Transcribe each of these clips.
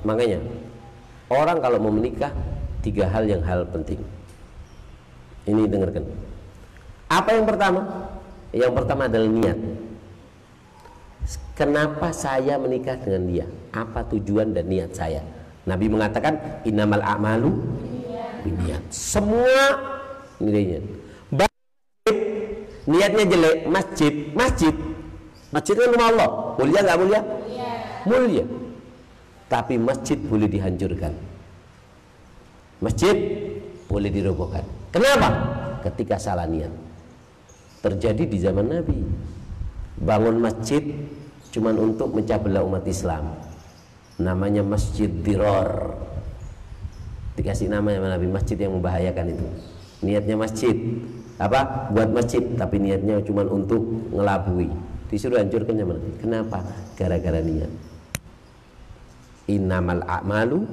Makanya orang kalau mau menikah, 3 hal penting. Ini dengarkan. Apa yang pertama? Yang pertama adalah niat. Kenapa saya menikah dengan dia? Apa tujuan dan niat saya? Nabi mengatakan innamal a'malu binniyat. Semua niatnya. Niatnya jelek, masjid kan rumah Allah. Mulia nggak mulia? Mulia. Tapi masjid boleh dihancurkan. Masjid boleh dirobohkan. Kenapa? Ketika salah niat. Terjadi di zaman Nabi. Bangun masjid cuman untuk mencah belah umat Islam. Namanya Masjid Diror. Dikasih nama sama Nabi, masjid yang membahayakan itu. Niatnya masjid, apa? Buat masjid, tapi niatnya cuman untuk ngelabui. Disuruh hancurkan sama Nabi. Kenapa? Gara-gara niat. Innamal a'malu,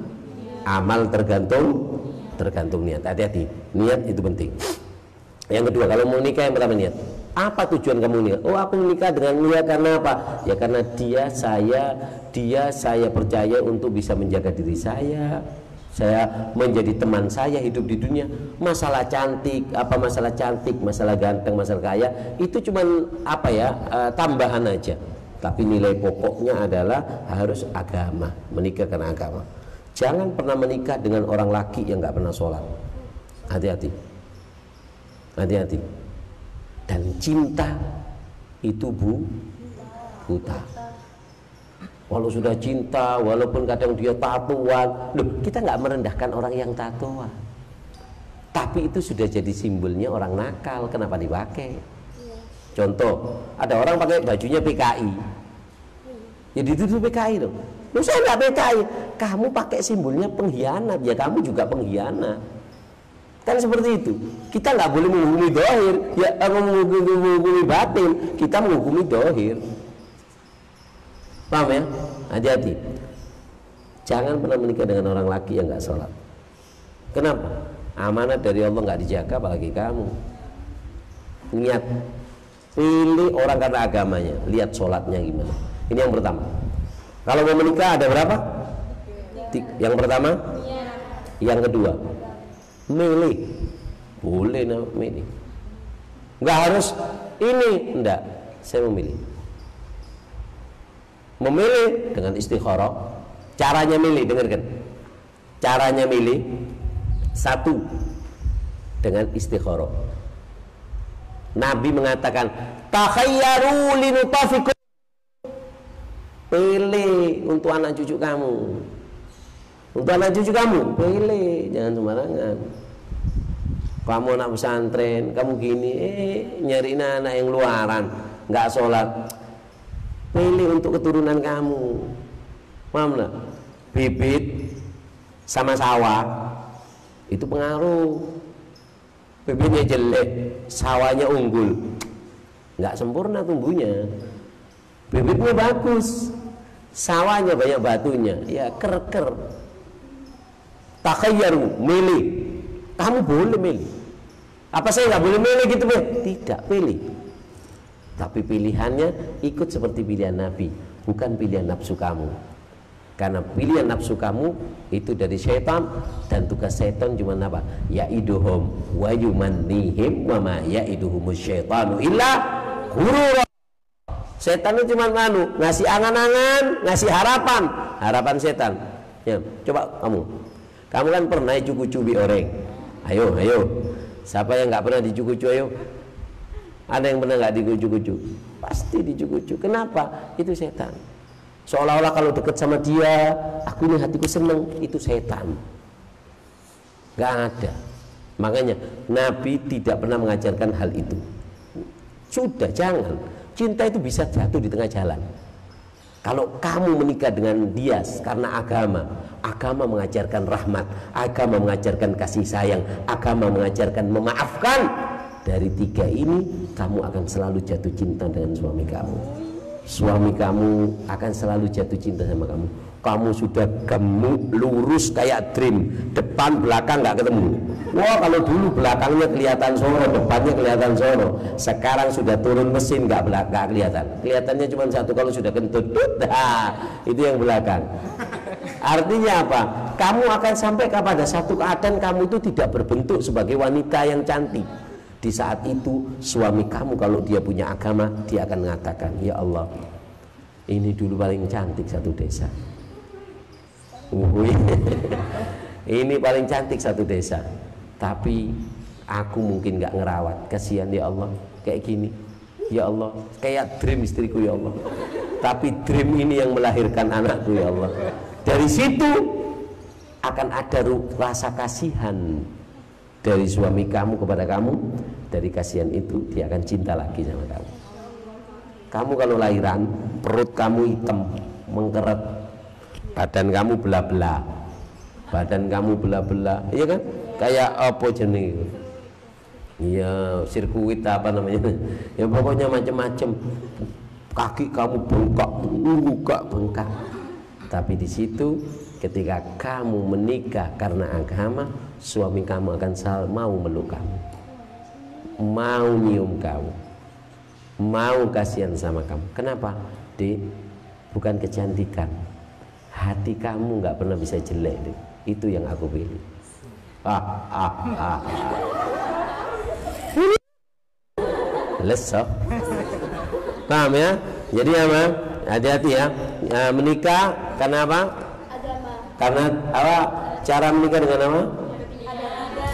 amal tergantung niat. Hati-hati, niat itu penting. Yang kedua, kalau mau nikah yang pertama niat. Apa tujuan kamu nikah? Oh, aku menikah dengan dia karena apa? Ya karena dia saya percaya untuk bisa menjaga diri saya menjadi teman saya hidup di dunia. Masalah cantik, masalah ganteng, masalah kaya, itu cuman apa ya, tambahan aja. Tapi nilai pokoknya adalah harus agama, menikah karena agama. Jangan pernah menikah dengan orang laki yang nggak pernah sholat. Hati-hati. Dan cinta itu buta. Walau sudah cinta, walaupun kadang dia tatoan, kita nggak merendahkan orang yang tatoan. Tapi itu sudah jadi simbolnya orang nakal. Kenapa dipakai? Contoh, ada orang pakai bajunya PKI, jadi itu PKI dong. Loh, saya nggak PKI. Kamu pakai simbolnya pengkhianat, ya kamu juga pengkhianat. Kan seperti itu. Kita nggak boleh menghukumi dohir, ya menghukumi batin. Kita menghukumi dohir. Paham ya? Hati-hati. Jangan pernah menikah dengan orang laki yang nggak sholat. Kenapa? Amanat dari Allah nggak dijaga, apalagi kamu. Niat. Pilih orang karena agamanya. Lihat sholatnya gimana. Ini yang pertama. Kalau mau menikah ada berapa? Yang pertama. Yang kedua, milih. Boleh milih. Nggak harus ini. Enggak. Saya memilih. Memilih dengan istikharah. Caranya milih, dengarkan. Caranya milih, 1, dengan istikharah. Nabi mengatakan, takhayyaru linutafikum. Pilih untuk anak cucu kamu. Untuk anak cucu kamu, pilih, jangan sembarangan. Kamu anak pesantren, kamu gini, nyariin anak yang luaran, nggak sholat. Pilih untuk keturunan kamu. Paham nggak? Bibit sama sawah itu pengaruh. Bibitnya jelek, sawahnya unggul, nggak sempurna tumbuhnya. Bibitnya bagus, sawahnya banyak batunya, ya ker. Takhayyaru, milih. Kamu boleh milih. Apa saya nggak boleh milih gitu, Be? Tidak, pilih. Tapi pilihannya ikut seperti pilihan Nabi, bukan pilihan nafsu kamu. Karena pilihan nafsu kamu itu dari syaitan, dan tugas syaitan cuma apa? Ya'iduhum wa yumannihim wa ma ya'iduhumus syaitanu illa ghurura. Setan itu cuma ngasih angan-angan, ngasih harapan setan. Ya, coba kamu kan pernah cucu-cubi orang. Ayo. Siapa yang nggak pernah dicucu? Ayo. Ada yang pernah nggak dicucu? Pasti dicucu. Kenapa? Itu setan. Seolah-olah kalau dekat sama dia, aku ini hatiku seneng. Itu setan. Nggak ada. Makanya Nabi tidak pernah mengajarkan hal itu. Sudah, jangan. Cinta itu bisa jatuh di tengah jalan. Kalau kamu menikah dengan dia karena agama mengajarkan rahmat, agama mengajarkan kasih sayang, agama mengajarkan memaafkan. Dari 3 ini kamu akan selalu jatuh cinta dengan suami kamu. Suami kamu akan selalu jatuh cinta sama kamu. Kamu sudah gemuk, lurus kayak dream, depan belakang nggak ketemu. Wah, kalau dulu belakangnya kelihatan sono, depannya kelihatan sono. Sekarang sudah turun mesin nggak kelihatan. Kelihatannya cuma satu, kalau sudah kentut, itu yang belakang. Artinya apa? Kamu akan sampai kepada satu keadaan kamu itu tidak berbentuk sebagai wanita yang cantik. Di saat itu suami kamu kalau dia punya agama, dia akan mengatakan, ya Allah, ini dulu paling cantik satu desa. Ini paling cantik satu desa. Tapi aku mungkin gak ngerawat. Kasihan ya Allah, kayak gini. Ya Allah, kayak dream istriku ya Allah. Tapi dream ini yang melahirkan anakku ya Allah. Dari situ akan ada rasa kasihan dari suami kamu kepada kamu. Dari kasihan itu dia akan cinta lagi sama kamu. Kamu kalau lahiran perut kamu hitam mengkeret, badan kamu belah-belah, badan kamu belah-belah, iya kan? Kayak apa jenis? Iya, sirkuit apa namanya? Ya pokoknya macam-macam. Kaki kamu bengkak, muka bengkak. Tapi di situ ketika kamu menikah karena agama, suami kamu akan selalu mau meluk kamu, mau nyium kamu, mau kasihan sama kamu. Kenapa? Dek, bukan kecantikan, hati kamu nggak pernah bisa jelek, Dek. Itu yang aku pilih. Lesok. Paham ya? Jadi apa? Hati-hati ya. Menikah karena apa? Agama. Karena apa? Cara menikah dengan apa?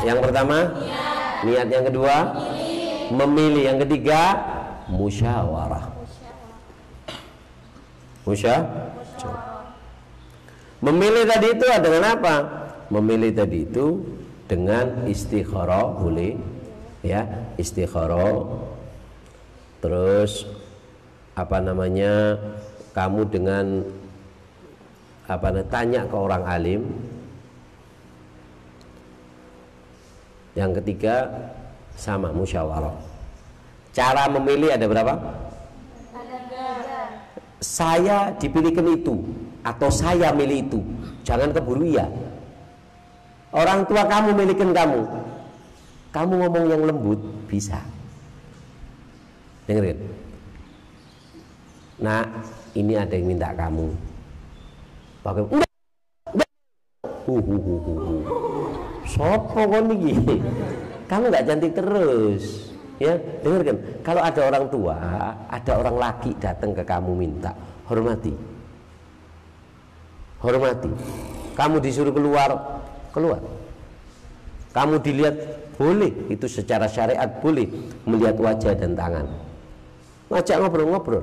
Yang pertama, niat. Yang kedua, memilih. Yang ketiga, musyawarah. Memilih tadi itu dengan apa? Memilih tadi itu dengan istikharah, boleh ya, istikharah. Terus apa namanya, kamu dengan apa, tanya ke orang alim. Yang ketiga sama, musyawarah. Cara memilih ada berapa? Saya dipilihkan itu atau saya milih itu, jangan keburu ya. Orang tua kamu milikin kamu, kamu ngomong yang lembut bisa. Dengerin. Nah, ini ada yang minta kamu. Pakai enggak. Sopo kon iki? Kamu nggak cantik terus. Ya, dengarkan. Kalau ada orang tua, ada orang laki datang ke kamu minta, hormati. Hormati. Kamu disuruh keluar, keluar. Kamu dilihat, boleh. Itu secara syariat boleh melihat wajah dan tangan. Ngajak ngobrol-ngobrol.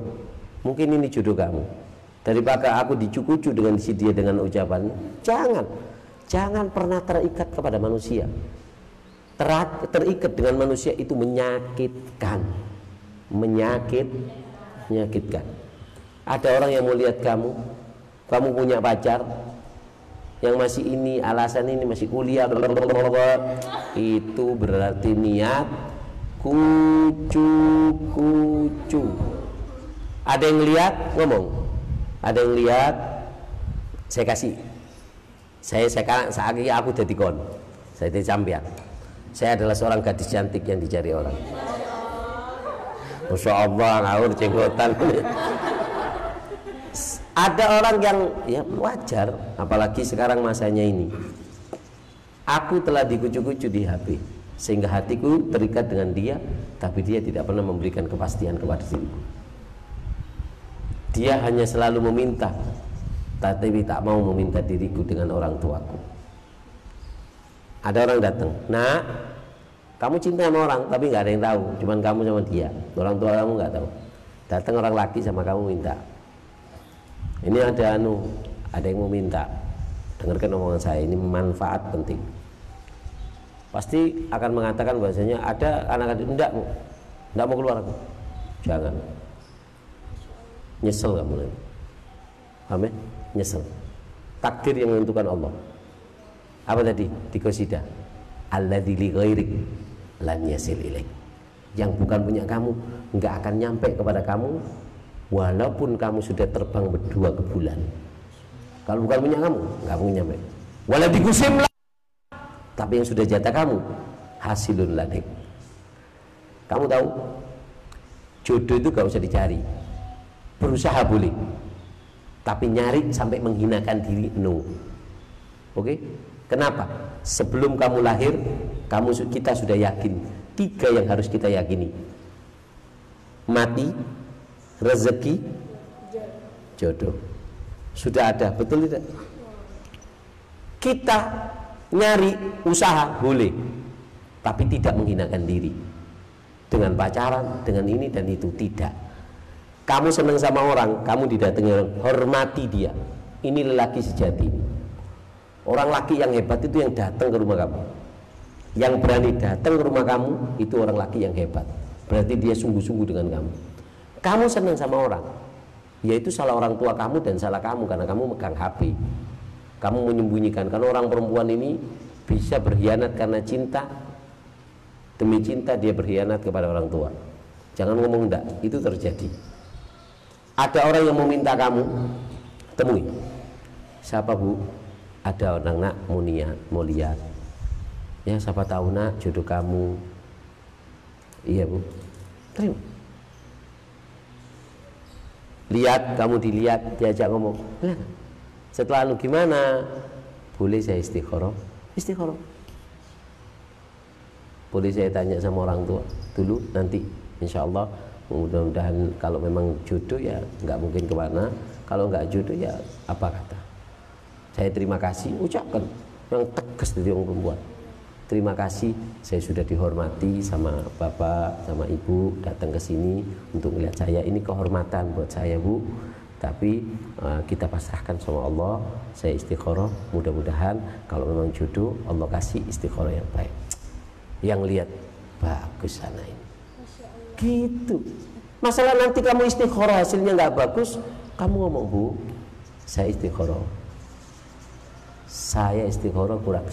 Mungkin ini jodoh kamu. Daripada aku dicukucu dengan si dia dengan ucapan, jangan pernah terikat kepada manusia. Terikat dengan manusia itu menyakitkan. Menyakitkan. Ada orang yang mau lihat kamu punya pacar yang masih ini, alasan ini masih kuliah, itu berarti niat kucu. Ada yang lihat, ngomong. Ada yang lihat, saya kasih. Saya aku jadi kon. Saya jadi sampean. Saya adalah seorang gadis cantik yang dicari orang. Masya Allah, ngawur jenggotan. Ada orang yang ya wajar, apalagi sekarang masanya ini. Aku telah dikucu-kucu di HP, sehingga hatiku terikat dengan dia, tapi dia tidak pernah memberikan kepastian kepada diriku. Dia hanya selalu meminta, tapi tak mau meminta diriku dengan orang tuaku. Ada orang datang, nak, kamu cinta sama orang, tapi nggak ada yang tahu, cuman kamu sama dia. Orang tua kamu nggak tahu. Datang orang laki sama kamu minta. Ini ada yang mau minta. Dengarkan omongan saya, ini manfaat penting. Pasti akan mengatakan bahasanya ada anak-anak enggak mau keluar aku. Jangan. Nyesel kamu nanti. Paham ya? Nyesel. Takdir yang menentukan Allah. Apa tadi? Dikosida. Alladzi li ghairik lan yasil ilaik. Yang bukan punya kamu enggak akan nyampe kepada kamu. Walaupun kamu sudah terbang berdua ke bulan, kalau bukan punya kamu, nggak mungkin nyampe. Walau digusim lah, tapi yang sudah jatah kamu, hasilun ladik. Kamu tahu, jodoh itu gak usah dicari, berusaha boleh. Tapi nyari sampai menghinakan diri, no. Oke? Kenapa? Sebelum kamu lahir, kita sudah yakin 3 yang harus kita yakini. Mati, rezeki, jodoh. Sudah ada, betul tidak? Kita nyari usaha boleh, tapi tidak menghinakan diri dengan pacaran, dengan ini dan itu, tidak. Kamu senang sama orang, kamu didatangi orang, hormati dia. Ini lelaki sejati. Orang laki yang hebat itu yang datang ke rumah kamu, yang berani datang ke rumah kamu, itu orang laki yang hebat. Berarti dia sungguh-sungguh dengan kamu. Kamu senang sama orang, yaitu salah orang tua kamu dan salah kamu karena kamu megang HP. Kamu menyembunyikan. Karena orang perempuan ini bisa berkhianat karena cinta. Demi cinta dia berkhianat kepada orang tua. Jangan ngomong enggak, itu terjadi. Ada orang yang meminta kamu, temui. Siapa bu? Ada orang nak mau lihat. Ya siapa tahu nak jodoh kamu. Iya bu. Terima. Lihat, kamu dilihat, diajak ngomong. Lihat. Setelah lu gimana? Boleh saya istikharah? Istikharah. Boleh saya tanya sama orang tua dulu, nanti insya Allah mudah-mudahan kalau memang jodoh ya nggak mungkin kemana, kalau nggak jodoh ya apa kata saya terima kasih, ucapkan yang tegas dari orang perempuan. Terima kasih, saya sudah dihormati sama bapak, sama ibu datang ke sini untuk melihat saya, ini kehormatan buat saya bu. Tapi kita pasrahkan sama Allah. Saya istikharah, mudah-mudahan kalau memang jodoh Allah kasih istikharah yang baik. Yang lihat bagus sana ini. Gitu. Masalah nanti kamu istikharah hasilnya nggak bagus, kamu ngomong bu, saya istikharah. Saya istikharah kurang.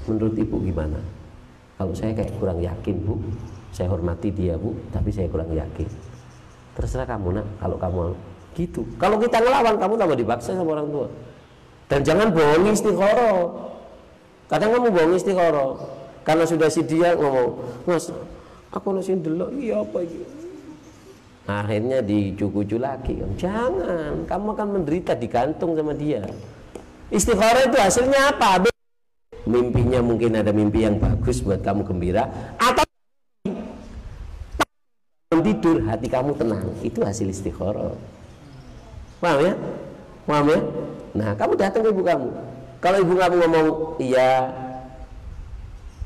Menurut ibu gimana? Kalau saya kayak kurang yakin bu, saya hormati dia bu, tapi saya kurang yakin. Terserah kamu nak, kalau kamu gitu. Kalau kita ngelawan, kamu tambah dipaksa sama orang tua. Dan jangan bohongi istikharah. Kadang kamu bohongi istikharah karena sudah si dia ngomong, mas, aku nasi delok, iya apa ini? Akhirnya dicucu lagi. Jangan, kamu akan menderita digantung sama dia. Istikharah itu hasilnya apa? Mimpinya mungkin ada mimpi yang bagus buat kamu gembira, atau tidur hati kamu tenang, itu hasil istikharah. Paham ya? Paham ya? Nah, kamu datang ke ibu kamu. Kalau ibu kamu ngomong iya,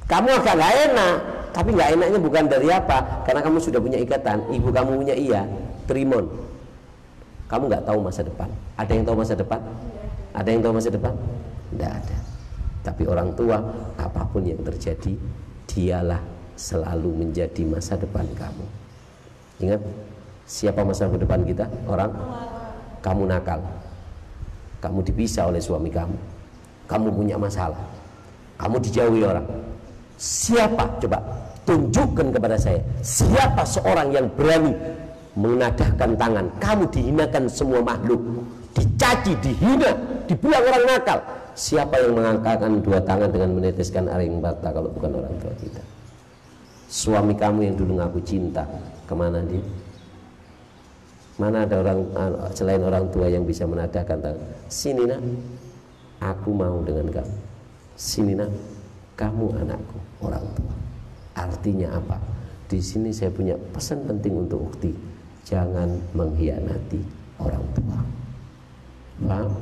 kamu agak nggak enak, tapi nggak enaknya bukan dari apa? Karena kamu sudah punya ikatan. Ibu kamu punya iya, trimon. Kamu nggak tahu masa depan. Ada yang tahu masa depan? Ada yang tahu masa depan? Tidak ada. Tapi orang tua, apapun yang terjadi, dialah selalu menjadi masa depan kamu. Ingat, siapa masa depan kita? Orang. Kamu nakal, kamu dipisah oleh suami kamu, kamu punya masalah, kamu dijauhi orang. Siapa? Coba tunjukkan kepada saya, siapa seorang yang berani menadahkan tangan? Kamu dihinakan semua makhluk, dicaci, dihina, dibilang orang nakal. Siapa yang mengangkatkan 2 tangan dengan meneteskan air mata kalau bukan orang tua kita? Suami kamu yang dulu ngaku cinta, kemana dia? Mana ada orang selain orang tua yang bisa menadahkan tangan? Sini nak, aku mau dengan kamu. Sini nak, kamu anakku, orang tua. Artinya apa? Di sini saya punya pesan penting untuk ukti. Jangan mengkhianati orang tua. Paham?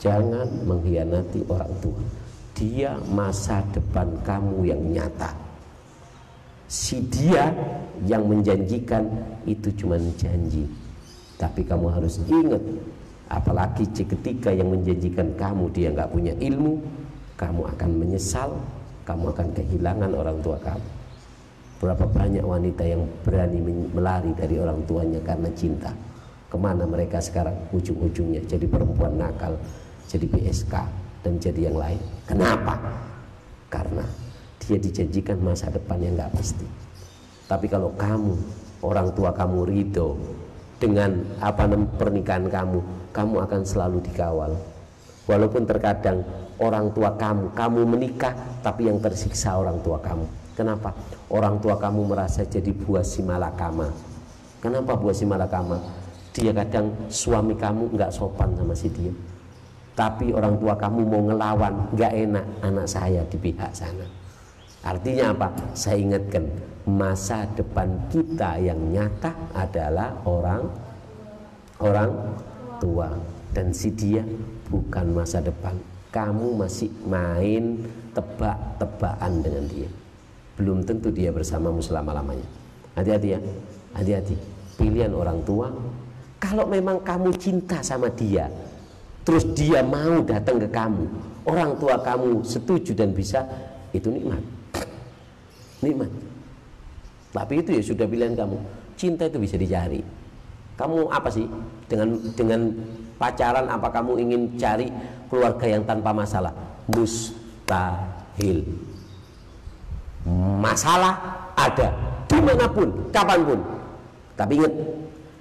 Jangan mengkhianati orang tua. Dia masa depan kamu yang nyata. Si dia yang menjanjikan itu cuma janji. Tapi kamu harus ingat, apalagi ketika yang menjanjikan kamu dia nggak punya ilmu, kamu akan menyesal, kamu akan kehilangan orang tua kamu. Berapa banyak wanita yang berani melari dari orang tuanya karena cinta. Kemana mereka sekarang? Ujung-ujungnya jadi perempuan nakal, jadi PSK, dan jadi yang lain. Kenapa? Karena dia dijanjikan masa depan yang nggak pasti. Tapi kalau kamu, orang tua kamu ridho dengan pernikahan kamu, kamu akan selalu dikawal. Walaupun terkadang orang tua kamu menikah, tapi yang tersiksa orang tua kamu. Kenapa? Orang tua kamu merasa jadi buah si malakama. Kenapa buah si malakama? dia kadang suami kamu nggak sopan sama si dia, tapi orang tua kamu mau ngelawan, nggak enak anak saya di pihak sana. Artinya apa? Saya ingatkan, masa depan kita yang nyata adalah orang tua, dan si dia bukan masa depan. Kamu masih main tebak-tebakan dengan dia, belum tentu dia bersamamu selama-lamanya. Hati-hati ya, hati-hati. Pilihan orang tua, kalau memang kamu cinta sama dia, terus dia mau datang ke kamu, orang tua kamu setuju dan bisa, itu nikmat. Nikmat. Tapi itu ya sudah pilihan kamu. Cinta itu bisa dicari. Kamu apa sih dengan pacaran? Apa kamu ingin cari keluarga yang tanpa masalah? Mustahil. Masalah ada dimanapun, kapanpun. Tapi ingat,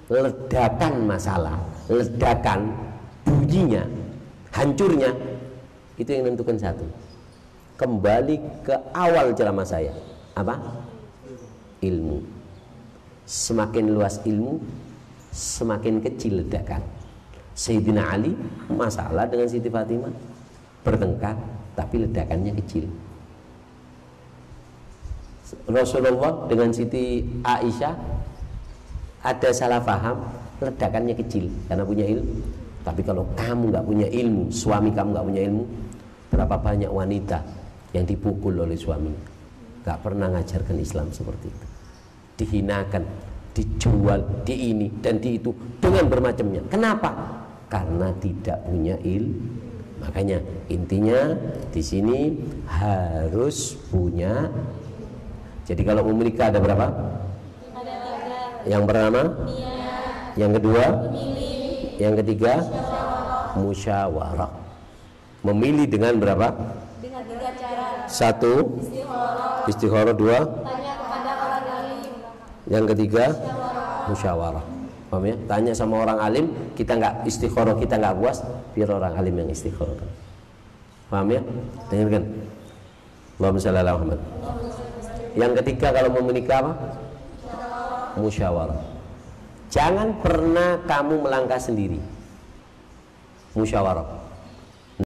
ledakan masalah, ledakan bunyinya, hancurnya, itu yang menentukan satu. Kembali ke awal ceramah saya, apa? Ilmu. Semakin luas ilmu, semakin kecil ledakan. Sayyidina Ali masalah dengan Siti Fatimah, bertengkar, tapi ledakannya kecil. Rasulullah dengan Siti Aisyah ada salah paham, ledakannya kecil karena punya ilmu. Tapi kalau kamu nggak punya ilmu, suami kamu nggak punya ilmu, berapa banyak wanita yang dipukul oleh suami, nggak pernah ngajarkan Islam seperti itu, dihinakan, dijual, di ini dan di itu dengan bermacamnya. Kenapa? Karena tidak punya ilmu. Makanya intinya di sini harus punya. Jadi kalau mau menikah ada berapa? Ada 3. Yang pertama, yang kedua, yang ketiga, musyawarah. Memilih dengan berapa? Dengan 3 cara. 1, istikharah. 2, tanya kepada orang alim. Yang ketiga, musyawarah. Paham ya? Tanya sama orang alim, kita nggak istikharah, kita nggak puas, biar orang alim yang istikharah. Paham ya? Dengarkan. Allahumma shalli ala Muhammad. Yang ketiga kalau mau menikah apa? Musyawarah. Jangan pernah kamu melangkah sendiri. Musyawarah.